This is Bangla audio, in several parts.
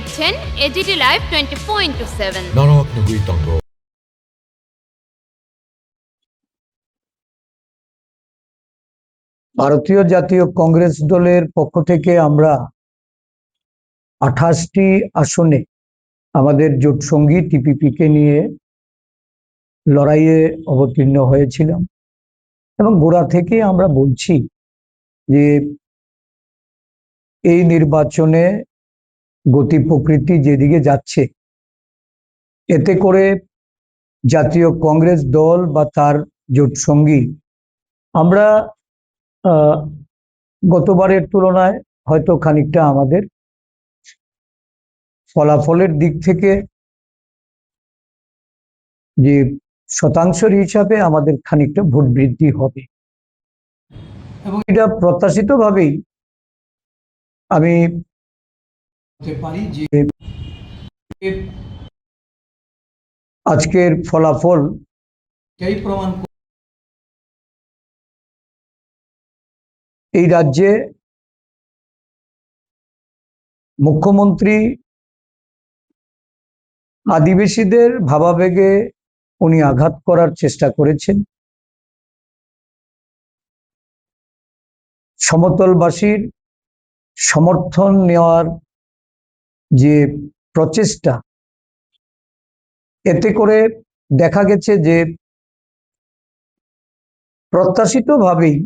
দেখছেন এজিটি লাইভ 24/7। ভারতীয় জাতীয় কংগ্রেস দলের পক্ষ থেকে আমরা 28টি আসনে আমাদের জোট সঙ্গী টিপিপিকে নিয়ে লড়াইয়ে অবতীর্ণ হয়েছিলাম এবং গোড়া থেকে আমরা বলছি যে এই নির্বাচনে গতি প্রকৃতি যেদিকে যাচ্ছে, এতে করে জাতীয় কংগ্রেস দল বা তার জোট সঙ্গী আমরা গতবারের তুলনায় হয়তো খানিকটা আমাদের ফলাফলের দিক থেকে যে শতাংশের হিসাবে আমাদের খানিকটা ভোট বৃদ্ধি হবে এবং এটা প্রত্যাশিতভাবেই আমি বলতে পারি যে আজকের ফলাফল এই প্রমাণ এই রাজ্যে মুখ্যমন্ত্রী আদিবাসীদের ভাবাবেগে উনি আঘাত করার চেষ্টা করেছেন। সমতলবাসীর সমর্থন নেওয়ার যে প্রচেষ্টা, এতে করে দেখা গেছে যে প্রত্যাশিতভাবেই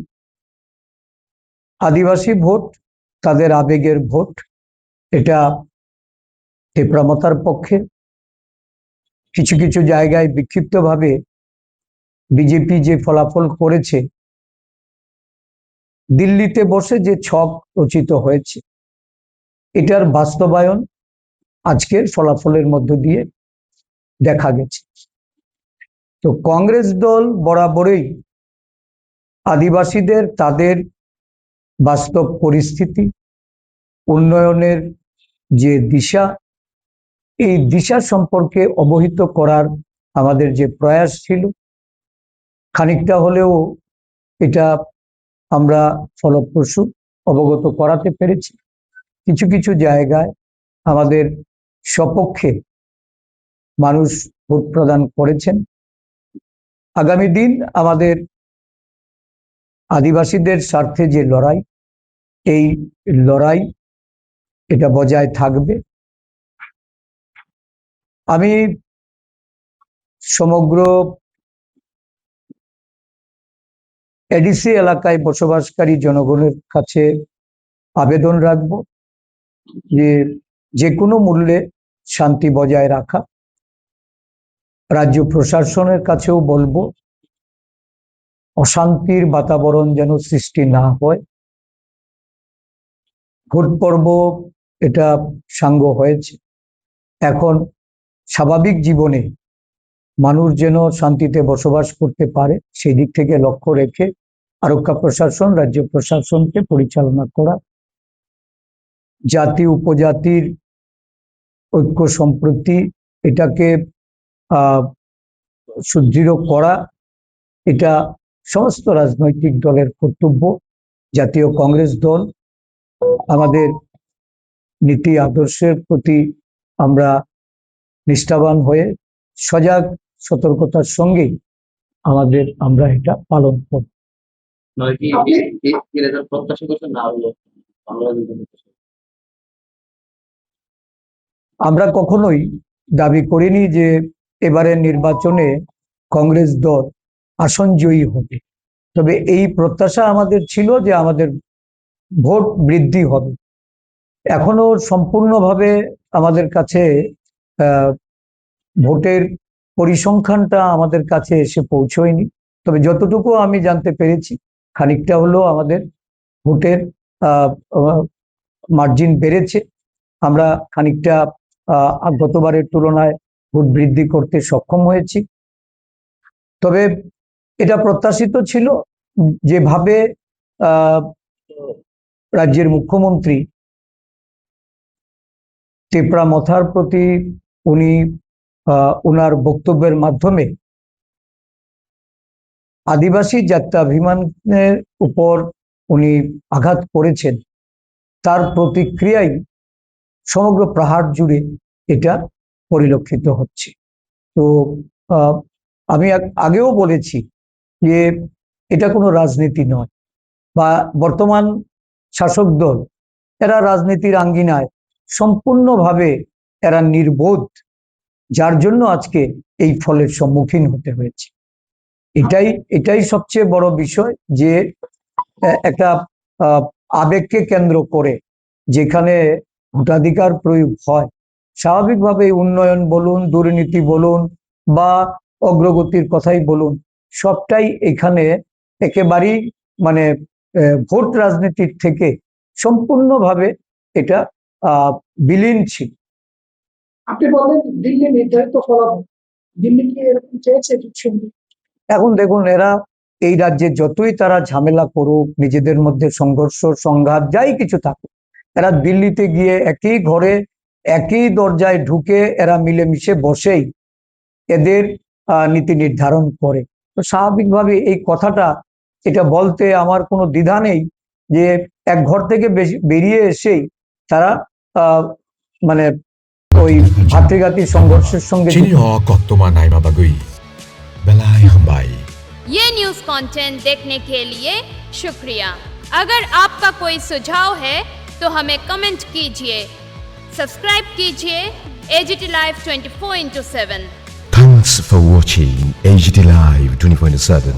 আদিবাসী ভোট, তাদের আবেগের ভোট, এটা টেপরামতার পক্ষে। কিছু কিছু জায়গায় বিক্ষিপ্তভাবে বিজেপি যে ফলাফল করেছে, দিল্লিতে বসে যে ছক রচিত হয়েছে, এটার বাস্তবায়ন আজকের ফলাফলের মধ্য দিয়ে দেখা গেছে। তো কংগ্রেস দল বরাবরই আদিবাসীদের তাদের বাস্তব পরিস্থিতি, উন্নয়নের যে দিশা, এই দিশা সম্পর্কে অবহিত করার আমাদের যে প্রয়াস ছিল, খানিকটা হলেও এটা আমরা ফলপ্রসূ অবগত করাতে পেরেছি। কিছু কিছু জায়গায় আমাদের সপক্ষে মানুষ ভোট প্রদান করেছেন। আগামী দিন আমাদের আদিবাসীদের স্বার্থে যে লড়াই, এই লড়াই এটা বজায় থাকবে। আমি সমগ্র এডিসি এলাকায় বসবাসকারী জনগণের কাছে আবেদন রাখব যে কোনো মূল্যে শান্তি বজায় রাখা। রাজ্য প্রশাসনের কাছেও বলবো অশান্তির বাতাবরণ যেন সৃষ্টি না হয়। ভোট পর্ব এটা সাঙ্গ হয়েছে, এখন স্বাভাবিক জীবনে মানুষ যেন শান্তিতে বসবাস করতে পারে, সেই দিক থেকে লক্ষ্য রেখে আরক্ষা প্রশাসন, রাজ্য প্রশাসনকে পরিচালনা করা, জাতি উপজাতির ঐক্য সম্প্রীতি এটাকে সুদৃঢ় করা, এটা সমস্ত রাজনৈতিক দলের কর্তব্য। জাতীয় কংগ্রেস দল আমাদের নীতি আদর্শের প্রতি আমরা নিষ্ঠাবান হয়ে সজাগ সতর্কতার সঙ্গেই আমরা এটা পালন করব। আমরা কখনোই দাবি করিনি যে এবারের নির্বাচনে কংগ্রেস দল আসন জয়ী হবে, তবে এই প্রত্যাশা আমাদের ছিল যে আমাদের ভোট বৃদ্ধি হবে। এখনো সম্পূর্ণভাবে আমাদের কাছে ভোটের পরিসংখ্যানটা আমাদের কাছে এসে পৌঁছয়নি, তবে যতটুকু আমি জানতে পেরেছি খানিকটা হলেও আমাদের ভোটের মার্জিন বেড়েছে। আমরা খানিকটা গতবারের তুলনায় ভোট বৃদ্ধি করতে সক্ষম হয়েছি। তবে এটা প্রত্যাশিত ছিল, যেভাবে রাজ্যের মুখ্যমন্ত্রী টেপরামথার প্রতি উনি ওনার বক্তব্যের মাধ্যমে আদিবাসী জাত্যাভিমানের উপর উনি আঘাত করেছেন, তার প্রতিক্রিয়ায় সমগ্র পাহাড় জুড়ে এটা পরিলক্ষিত হচ্ছে। তো আমি আগেও বলেছি যে এটা কোনো রাজনীতি নয়, বা বর্তমান শাসক দল এরা রাজনীতির আঙ্গিনায় সম্পূর্ণভাবে এরা নির্বোধ, যার জন্য আজকে এই ফলের সম্মুখীন হতে হয়েছে। এটাই সবচেয়ে বড় বিষয়, যে একটা আবেগকে কেন্দ্র করে যেখানে ভোটাধিকার প্রয়োগ হয়, স্বাভাবিকভাবে উন্নয়ন বলুন, দুর্নীতি বলুন বা অগ্রগতির কথাই বলুন, সবটাই এখানে একেবারেই মানে ভোট রাজনীতির থেকে সম্পূর্ণভাবে এটা বিলীন ছিল। আপনি বলেন দিল্লি নির্ধারিত ফলাফল, দিল্লি কি এরকম চেয়েছে কিছু? এখন দেখুন, এরা এই রাজ্যে যতই তারা ঝামেলা করুক, নিজেদের মধ্যে সংঘর্ষ সংঘাত যাই কিছু থাকুক, এরা দিল্লিতে গিয়ে একই ঘরে একই দরজায় ঢুকে এরা মিলেমিশে বসেই এদের নীতি নির্ধারণ করে। তো স্বাভাবিকভাবে এই কথাটা এটা বলতে আমার কোনো দ্বিধা নেই যে এক ঘর থেকে বেরিয়ে এসেই তারা মানে ওই ভাতৃঘাতী সংঘর্ষের সঙ্গে ये न्यूज़ कंटेंट देखने के लिए शुक्रिया। अगर आपका कोई सुझाव है तो हमें कमेंट कीजिए, सब्सक्राइब कीजिए AGT Live 24/7। Thanks for watching AGT Live 24/7.